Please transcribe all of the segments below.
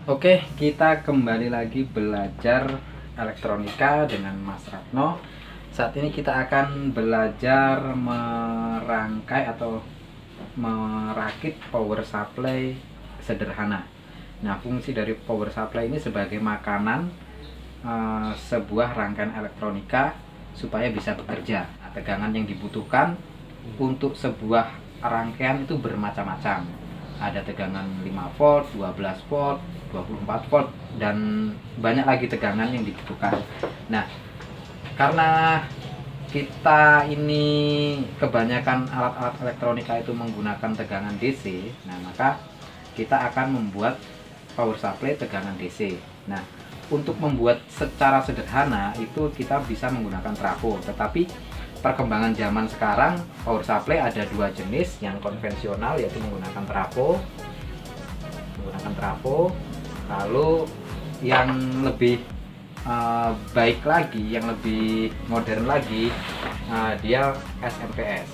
Oke, kita kembali lagi belajar elektronika dengan Mas Ratno. Saat ini kita akan belajar merangkai atau merakit power supply sederhana. Nah, fungsi dari power supply ini sebagai makanan sebuah rangkaian elektronika supaya bisa bekerja. Nah, tegangan yang dibutuhkan untuk sebuah rangkaian itu bermacam-macam. Ada tegangan 5 volt, 12 volt, 24 volt, dan banyak lagi tegangan yang dibutuhkan. Nah, karena kita ini kebanyakan alat-alat elektronika itu menggunakan tegangan DC, nah maka kita akan membuat power supply tegangan DC. Nah, untuk membuat secara sederhana itu kita bisa menggunakan trafo, tetapi perkembangan zaman sekarang power supply ada dua jenis, yang konvensional yaitu menggunakan trafo, lalu yang lebih baik lagi, yang lebih modern lagi, dia SMPS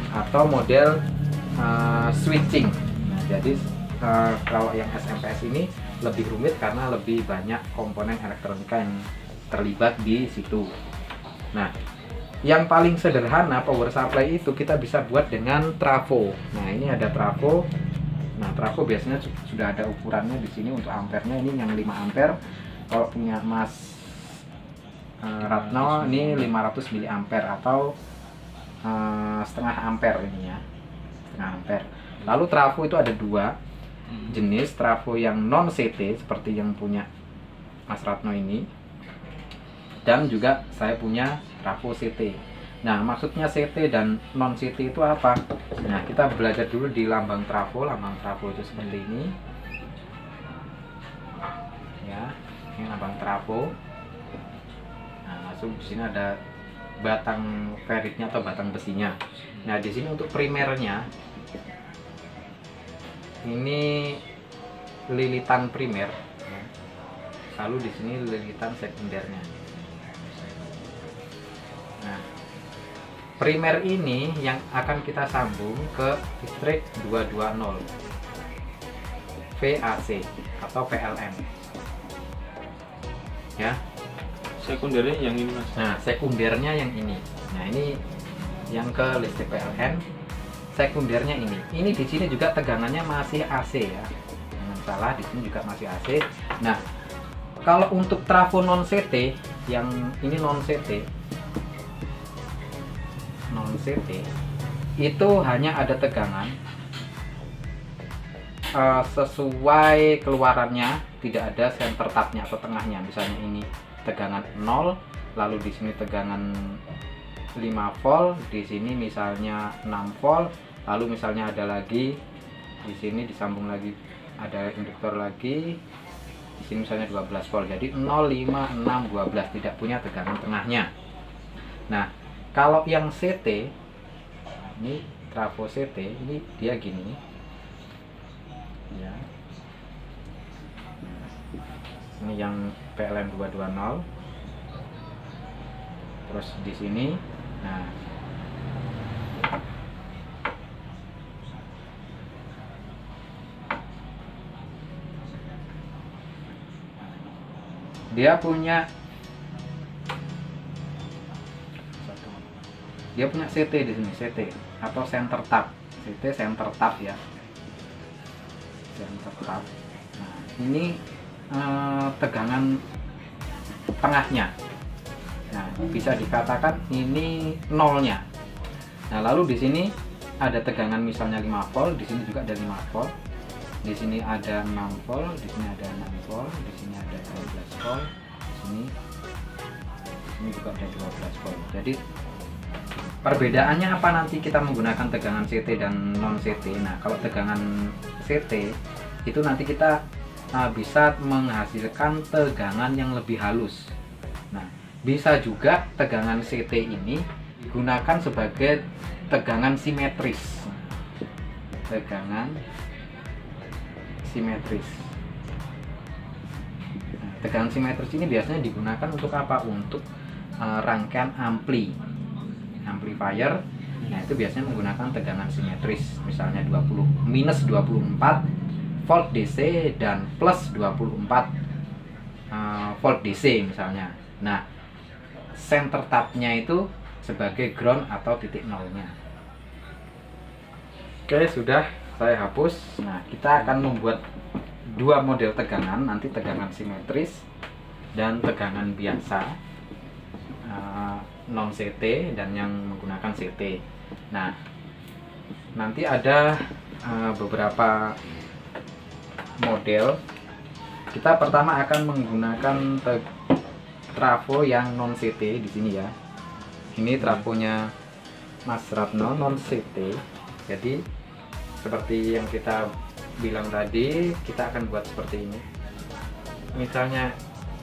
atau model switching. Nah, jadi kalau yang SMPS ini lebih rumit karena lebih banyak komponen elektronika yang terlibat di situ. Nah, yang paling sederhana power supply itu kita bisa buat dengan trafo. Nah, ini ada trafo. Nah, trafo biasanya sudah ada ukurannya di sini untuk ampernya. Ini yang 5 ampere. Kalau punya Mas Ratno ini 500 mA atau setengah ampere ini ya. Setengah ampere. Lalu trafo itu ada dua jenis, trafo yang non CT seperti yang punya Mas Ratno ini, dan juga saya punya trafo CT. Nah, maksudnya CT dan non CT itu apa? Nah, kita belajar dulu di lambang trafo. Lambang trafo itu seperti ini. Ya, ini lambang trafo. Nah, langsung di sini ada batang feritnya atau batang besinya. Nah, di sini untuk primernya ini lilitan primer. Lalu di sini lilitan sekundernya. Nah, primer ini yang akan kita sambung ke listrik 220 VAC atau PLN. Ya. Sekundernya yang ini, Mas. Nah, sekundernya yang ini. Nah, ini yang ke listrik PLN. Sekundernya ini. Ini di sini juga tegangannya masih AC ya. Jangan salah, di sini juga masih AC. Nah, kalau untuk trafo non CT, yang ini non CT itu hanya ada tegangan sesuai keluarannya, tidak ada center tap-nya atau tengahnya. Misalnya ini tegangan 0, lalu di sini tegangan 5 volt, di sini misalnya 6 volt, lalu misalnya ada lagi di sini disambung lagi, ada induktor lagi di sini misalnya 12 volt. Jadi 0, 5, 6, 12 tidak punya tegangan tengahnya. Nah, kalau yang CT, ini trafo CT, ini dia gini ya. Ini yang PLN 220. Terus di sini, nah dia punya CT di sini, CT atau center tap. CT center tap ya. Center tap. Nah, ini tegangan tengahnya. Nah, bisa dikatakan ini nolnya. Nah, lalu di sini ada tegangan misalnya 5 volt, di sini juga ada 5 volt. Di sini ada 6 volt, di sini ada 6 volt, di sini ada 12 volt, di sini juga ada 12 volt. Jadi perbedaannya apa nanti kita menggunakan tegangan CT dan non CT. Nah, kalau tegangan CT itu nanti kita bisa menghasilkan tegangan yang lebih halus. Nah, bisa juga tegangan CT ini digunakan sebagai tegangan simetris. Tegangan simetris. Nah, tegangan simetris ini biasanya digunakan untuk apa? Untuk rangkaian amplifier. Nah, itu biasanya menggunakan tegangan simetris, misalnya 24 V volt DC dan plus 24 volt DC misalnya. Nah, center tabnya itu sebagai ground atau titik nolnya. Oke, sudah saya hapus. Nah, kita akan membuat dua model tegangan, nanti tegangan simetris dan tegangan biasa, non CT dan yang menggunakan CT. Nah, nanti ada beberapa model. Kita pertama akan menggunakan trafo yang non CT di sini ya. Ini trafonya Mas Ratno non CT. Jadi seperti yang kita bilang tadi, kita akan buat seperti ini. Misalnya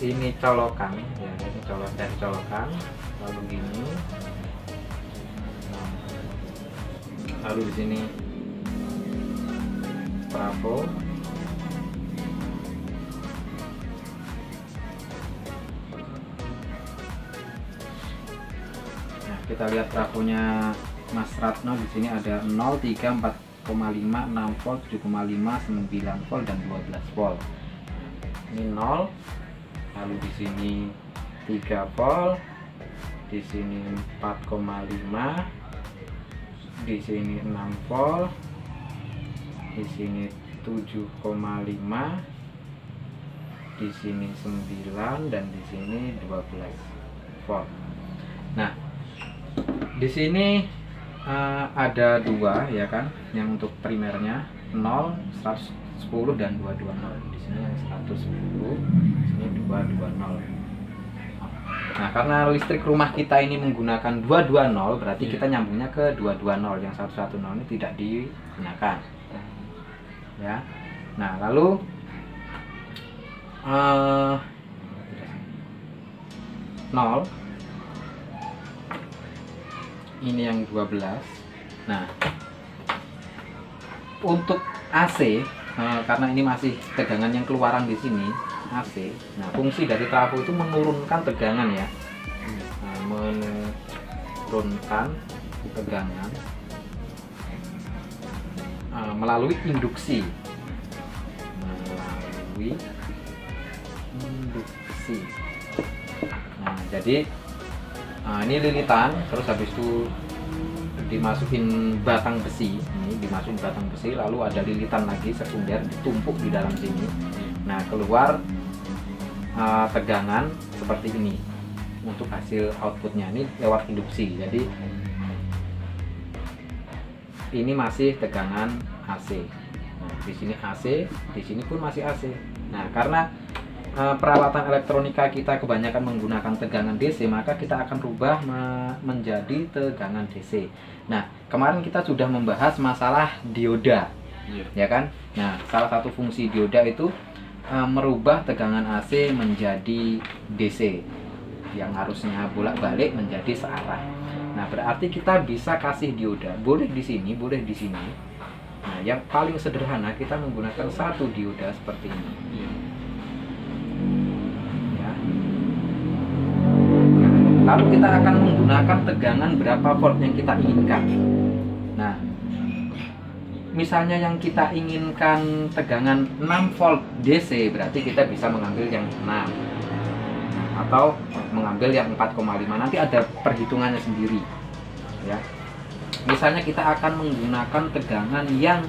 ini colokan ya, ini dari colokan, lalu gini. Lalu di sini trafo. Kita lihat trafonya Mas Ratno di sini ada 0, 3, 4,5, 6 volt, 7,5, 9 volt dan 12 volt. Ini 0. Lalu di sini 3 volt, di sini 4,5, di sini 6 volt, di sini 7,5, di sini 9 dan di sini 12 volt. Nah, di sini ada dua ya kan, yang untuk primernya 0, 110 dan 220. Di sini yang 110, di sini 220. Nah, karena listrik rumah kita ini menggunakan 220, berarti kita nyambungnya ke 220, yang 110 ini tidak digunakan. Ya. Nah, lalu nol ini yang 12. Nah, untuk AC, karena ini masih tegangan yang keluaran di sini AC. Nah, fungsi dari trafo itu menurunkan tegangan ya, menurunkan tegangan melalui induksi, Nah, jadi ini lilitan, terus habis itu dimasukin batang besi, lalu ada lilitan lagi sekunder ditumpuk di dalam sini. Nah, keluar tegangan seperti ini untuk hasil outputnya, ini lewat induksi. Jadi ini masih tegangan AC. Nah, di sini AC, di sini pun masih AC. Nah, karena peralatan elektronika kita kebanyakan menggunakan tegangan DC, maka kita akan rubah menjadi tegangan DC. Nah, kemarin kita sudah membahas masalah dioda, ya kan? Nah, salah satu fungsi dioda itu merubah tegangan AC menjadi DC, yang harusnya bolak-balik menjadi searah. Nah, berarti kita bisa kasih dioda, boleh di sini, boleh di sini. Nah, yang paling sederhana kita menggunakan satu dioda seperti ini. Lalu kita akan menggunakan tegangan berapa volt yang kita inginkan. Nah, misalnya yang kita inginkan tegangan 6 volt DC, berarti kita bisa mengambil yang 6 atau mengambil yang 4,5. Nanti ada perhitungannya sendiri ya. Misalnya kita akan menggunakan tegangan yang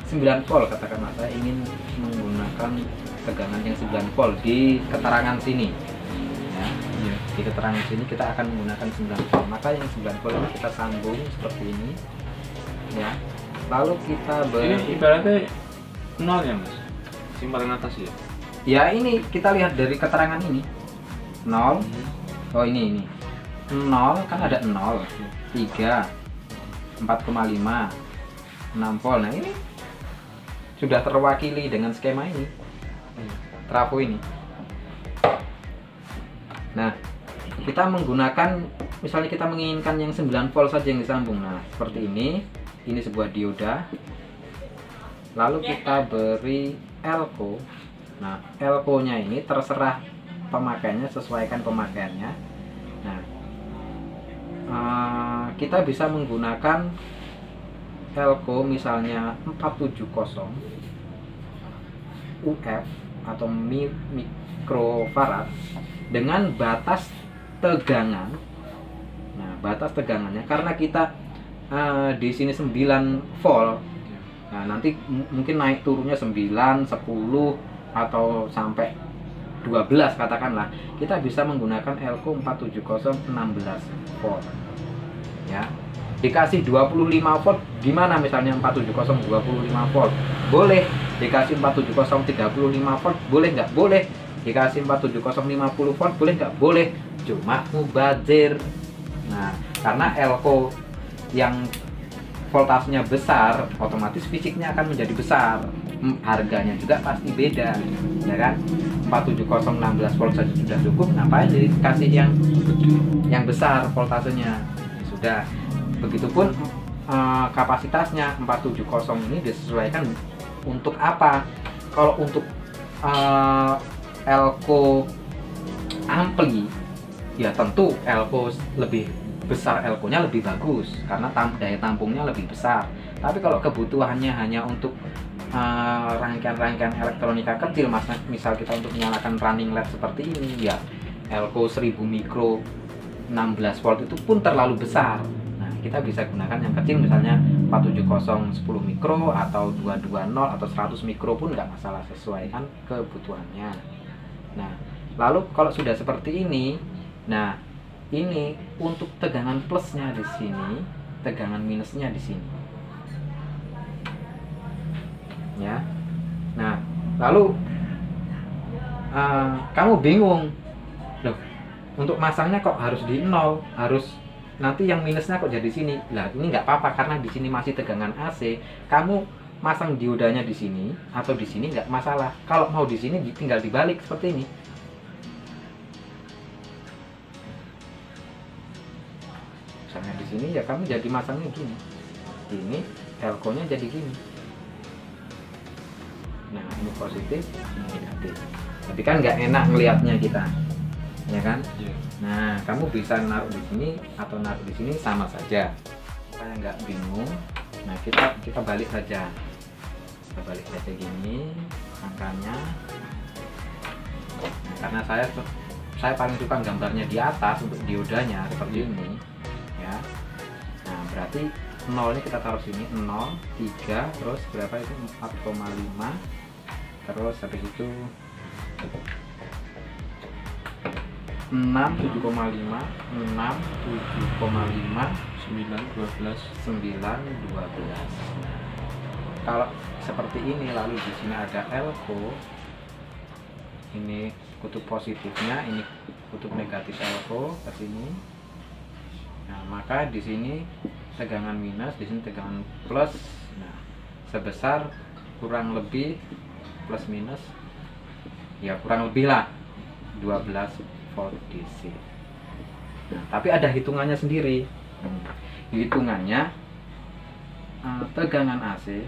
9 volt, katakanlah saya ingin menggunakan tegangan yang 9 volt di keterangan sini. Di keterangan sini kita akan menggunakan 9 volt, maka yang 9 volt ini kita sambung seperti ini ya. Lalu kita ini ibaratnya 0 ya Mas, yang paling atas ya. Ya, ini kita lihat dari keterangan ini 0. Oh, ini 0 kan ada 0, 3, 4,5, 6 volt. Nah, ini sudah terwakili dengan skema ini, trafo ini. Nah, kita menggunakan, misalnya kita menginginkan yang 9 volt saja yang disambung. Nah, seperti ini sebuah dioda. Lalu kita beri elko. Nah, elko-nya ini terserah pemakaiannya, sesuaikan pemakaiannya. Nah, kita bisa menggunakan elko misalnya 470 UF atau mikrofarad dengan batas tegangan. Nah, batas tegangannya karena kita di sini 9 volt. Nah, nanti mungkin naik turunnya 9, 10 atau sampai 12 katakanlah. Kita bisa menggunakan Elco 470 16 volt. Ya. Dikasih 25 volt gimana misalnya 470 25 volt? Boleh. Dikasih 470 35 volt boleh nggak? Boleh. Dikasih 470 50 volt boleh nggak? Boleh. Cuma mubazir. Nah, karena Elco yang voltasenya besar, otomatis fisiknya akan menjadi besar. Harganya juga pasti beda, ya kan? 470 16 volt saja sudah cukup, ngapain dikasih yang besar voltasenya? Ya sudah. Begitupun kapasitasnya 470 ini disesuaikan untuk apa? Kalau untuk Elco ampli, ya tentu Elco lebih besar, Elco-nya lebih bagus karena daya tampungnya lebih besar. Tapi kalau kebutuhannya hanya untuk rangkaian-rangkaian elektronika kecil, misal kita untuk menyalakan running LED seperti ini, ya Elco 1000 mikro 16 volt itu pun terlalu besar. Nah, kita bisa gunakan yang kecil, misalnya 470 10 mikro atau 220 atau 100 mikro pun nggak masalah, sesuaikan kebutuhannya. Nah, lalu kalau sudah seperti ini, nah ini untuk tegangan plusnya di sini, tegangan minusnya di sini. Ya. Nah, lalu kamu bingung, loh, untuk masangnya kok harus di 0, harus nanti yang minusnya kok jadi sini. Lah, ini nggak apa-apa karena di sini masih tegangan AC. Kamu masang diodanya di sini atau di sini nggak masalah. Kalau mau di sini tinggal dibalik seperti ini. Misalnya di sini ya kamu jadi masangnya gini. Ini Elco-nya jadi gini. Nah, ini positif, ini negatif. Tapi kan nggak enak ngelihatnya kita, ya kan? Yeah. Nah, kamu bisa naruh di sini atau naruh di sini sama saja. Supaya nggak bingung. Nah, kita balik saja. Kita balik saja gini angkanya. Nah, karena saya paling suka gambarnya di atas untuk diodanya seperti ini, ya. Nah, berarti 0 ini kita taruh sini 0, 3, terus berapa itu 4,5, terus habis itu 6, 7,5, 6, 7,5, 9, 12. 9, 12. Kalau seperti ini, lalu di sini ada Elco, ini kutub positifnya, ini kutub negatif Elco ke sini. Nah, maka di sini tegangan minus, di sini tegangan plus. Nah, sebesar kurang lebih plus minus, ya kurang lebih lah 12 volt DC. Nah, tapi ada hitungannya sendiri. Hitungannya tegangan AC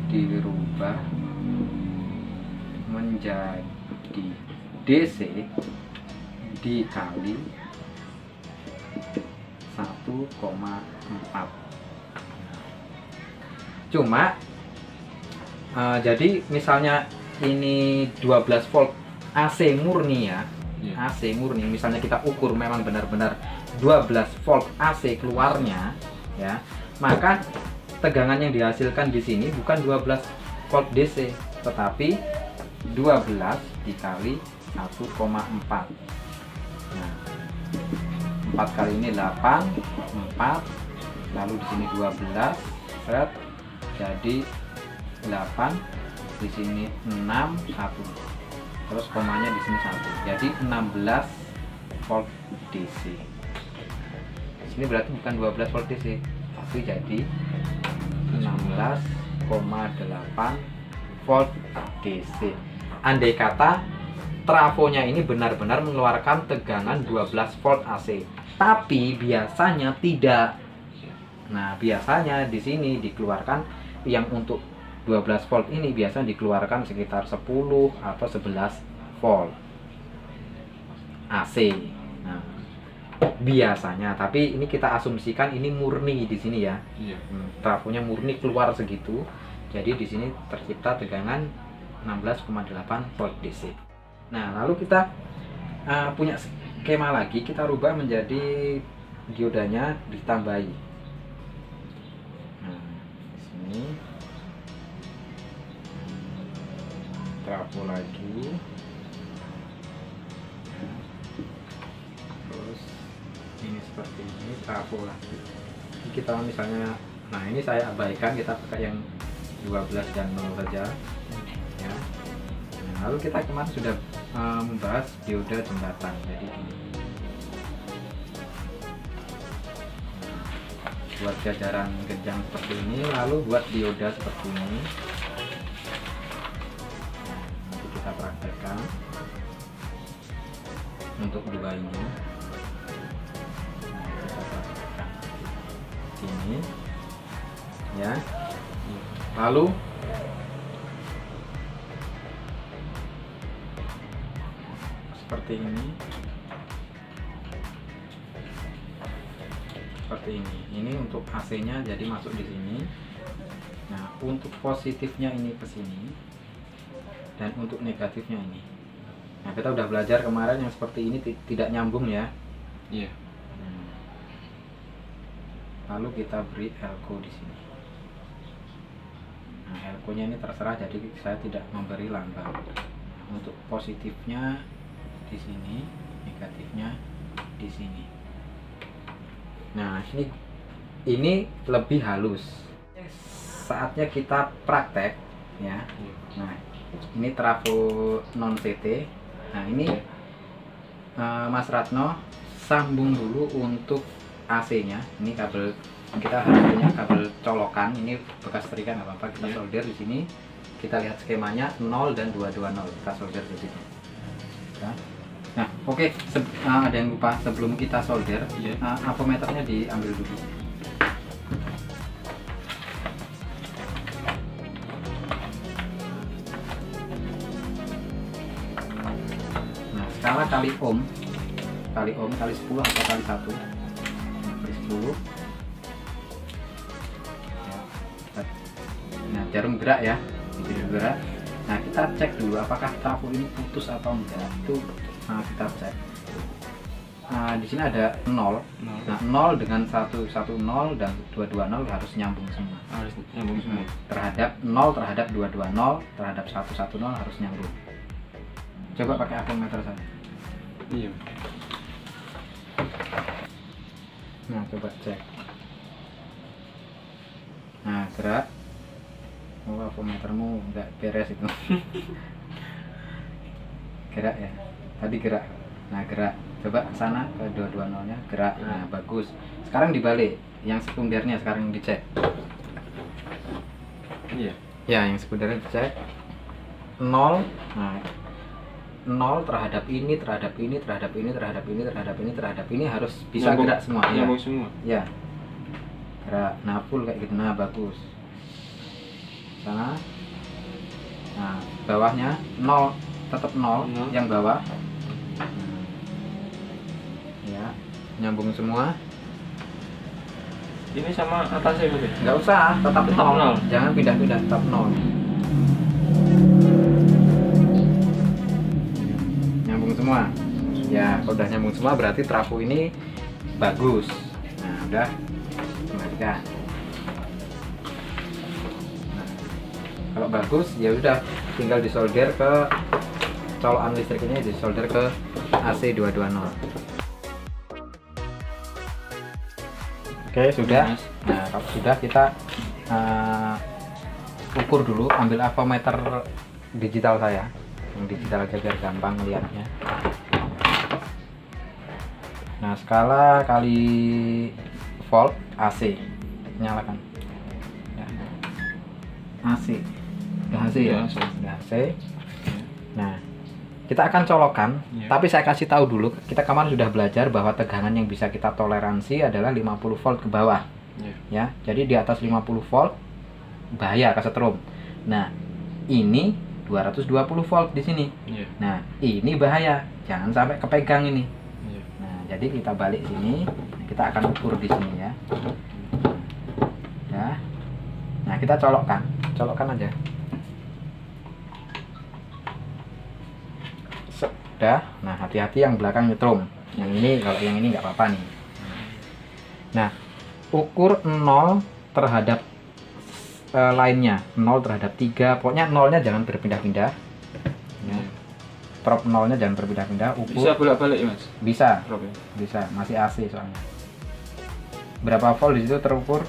dirubah menjadi DC dikali 1,4. Cuma jadi misalnya ini 12 volt AC murni ya, AC murni, misalnya kita ukur memang benar-benar 12 volt AC keluarnya, ya, maka tegangan yang dihasilkan di sini bukan 12 volt DC, tetapi 12 dikali 1,4. Nah, 4 kali ini 8, 4, lalu di sini 12, seret, jadi 8, di sini 6, 1, terus komanya di sini 1, jadi 16 volt DC. Di sini berarti bukan 12 volt DC, tapi jadi 16,8 volt DC. Andai kata trafonya ini benar-benar mengeluarkan tegangan 12 volt AC, tapi biasanya tidak. Nah, biasanya di sini dikeluarkan yang untuk 12 volt ini biasa dikeluarkan sekitar 10 atau 11 volt AC. Nah, biasanya, tapi ini kita asumsikan ini murni di sini ya. Iya. Trafonya murni keluar segitu. Jadi di sini tercipta tegangan 16,8 volt DC. Nah, lalu kita punya skema lagi, kita rubah menjadi diodanya ditambahi. Nah, di sini trafo lagi. Terus ini seperti ini trafo lagi. Ini kita misalnya, nah ini saya abaikan, kita pakai yang 12 dan 0 saja ya. Nah, lalu kita kemarin sudah membahas dioda jembatan, jadi ini buat jajaran genjang seperti ini, lalu buat dioda seperti ini. Nanti kita praktekkan untuk dua ini. Kita praktekkan ini ya. Lalu seperti ini, seperti ini. Ini untuk AC-nya jadi masuk di sini. Nah, untuk positifnya ini ke sini, dan untuk negatifnya ini. Nah, kita udah belajar kemarin yang seperti ini tidak nyambung ya. Iya. Lalu kita beri elko di sini. Nah, elko-nya ini terserah, jadi saya tidak memberi lambang. Untuk positifnya di sini, negatifnya di sini. Nah, ini lebih halus. Saatnya kita praktek ya. Nah, ini trafo non CT. Nah, ini Mas Ratno sambung dulu untuk AC-nya. Ini kabel, kita harus punya kabel colokan. Ini bekas setrika nggak apa-apa, kita solder di sini. Kita lihat skemanya 0 dan 220, kita solder di sini. Nah, oke. Ada yang lupa sebelum kita solder, avometernya diambil dulu. Nah, skala kali ohm kali 10 atau kali 1. Kali 10. Nah, jarum gerak ya. Jarum gerak. Nah, kita cek dulu apakah trafo ini putus atau enggak. Itu kita cek. Nah, di sini ada 0. Nah, 0 dengan 110 dan 220 harus nyambung semua. Harus nyambung semua. Terhadap 0 terhadap 220 terhadap 110 harus nyambung. Coba pakai avometer saja. Iya. Nah, coba cek. Nah, gerak. Oh, avometermu nggak beres itu. Gerak ya. Tadi gerak. Nah, gerak. Coba ke sana ke 220-nya, gerak. Nah, bagus. Sekarang dibalik. Yang sekundernya sekarang dicek. Iya. Ya, yang sekundernya dicek. 0. Nah, 0 terhadap ini, terhadap ini, terhadap ini, terhadap ini, terhadap ini, terhadap ini harus bisa Nyambung, gerak semua ya. Nyambung semua. Ya. Gerak. Nah, full kayak gitu. Nah, bagus. Sana. Nah, bawahnya 0, tetap 0, yang bawah. Ya, nyambung semua. Ini sama atasnya berarti? Nggak usah, tetap 0. 0. Jangan pindah-pindah, tetap 0. Nyambung semua. Ya, kalau udah nyambung semua berarti trafo ini bagus. Nah, udah kembalikan. Nah, kalau bagus ya udah tinggal disolder ke colokan listriknya, disolder ke AC 220. Oke, sudah. Nah, kalau sudah kita ukur dulu, ambil avometer digital saya. Yang digital aja biar gampang melihatnya. Nah, skala kali volt AC. Nyalakan. Ya. AC. Udah AC ya? Udah AC. Nah, kita akan colokan, tapi saya kasih tahu dulu, kita kemarin sudah belajar bahwa tegangan yang bisa kita toleransi adalah 50 volt ke bawah. Ya, jadi di atas 50 volt bahaya kesetrum. Nah, ini 220 volt di sini. Nah, ini bahaya, jangan sampai kepegang ini. Nah, jadi kita balik sini, kita akan ukur di sini ya. Ya. Nah, kita colokkan aja. Sudah. Nah, hati-hati yang belakang nyetrum. Yang ini, kalau yang ini nggak apa-apa nih. Nah, ukur 0 terhadap lainnya, 0 terhadap 3. Pokoknya nolnya jangan berpindah-pindah. Ya. Prop nolnya jangan berpindah-pindah. Ukur. Bisa bolak-balik ya, Mas? Bisa. Prop ya? Bisa, masih AC soalnya. Berapa volt di situ terukur?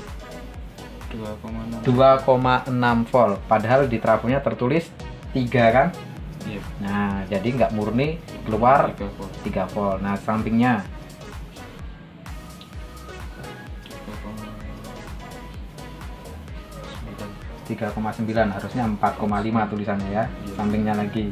2,6 volt. Padahal di trafonya tertulis 3 kan? Iya. Nah, jadi nggak murni keluar 3 volt. 3 volt. Nah, sampingnya 3,9, harusnya 4,5 tulisannya ya. Sampingnya lagi.